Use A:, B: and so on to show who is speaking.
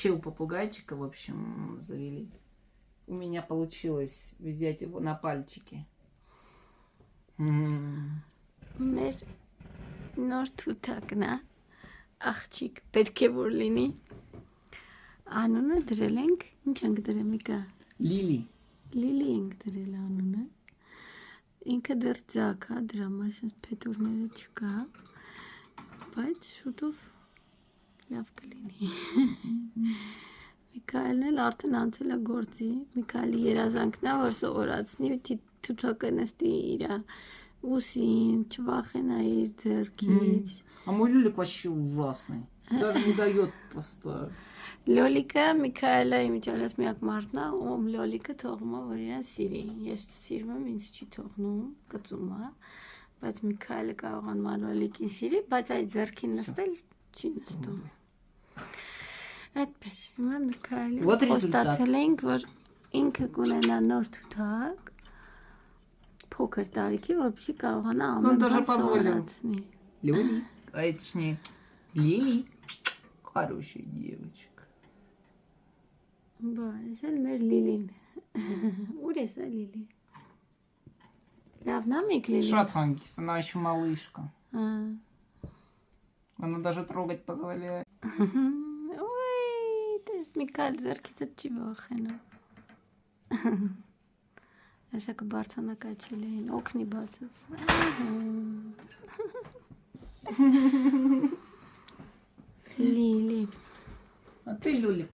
A: вообще у попугайчика, в общем, завели. У меня получилось взять его на пальчики.
B: Մեր նոր թութակն է, աղջիկ, պետք է որ լինի, անունը դրել ենք, ինչ ենք դրել Միկա,
A: Լիլի
B: ենք դրել անունը, ինքը դեռ ձակ է, դրա համար այսպես փետուրները չկա, բայց շուտով լավ կլինի, Միկայելն էլ արդեն անցել է գործի, Միկայելի երազանքն է, որ սովորացնի թութակը նստի իրա ուսին, չվախենա իր ձեռքից.
A: А мой Лёлик вообще ужасный. Даже не дает поставить.
B: Լոլիկը Միքայելը իմիջալես միակ մարդն է, ում լոլիկը թողում է, որ իրան սիրի։ Ես սիրում եմ, ինձ չի թողնում, կծում է, բայց Միքայելը կարողանում է լոլիկին սիրի, բայց այդ ձեռքին նստել չի նստում։ Այդպես, հիմա Միքայելի խոստացել ենք, որ ինքը կունենա նոր թութակ, փոքր տարիքի, որպեսզի կարողանա ամեն բան սովորացնի։
A: Лёли, а точнее, Лили, хорошая девочка.
B: Բա, ես էլ մեր Լիլին։ Ուր ես է Լիլի։ Լավն է մեկ Լիլի։
A: Шатханкис, она еще малышка. Она даже трогать позволяет.
B: Ой, դες Միկայել ձեռքիցդ չի վախենում։ Այսա կբարձանա կաչել էին, օգնի բարձած։ Լիլի։
A: А ты, Лёлик,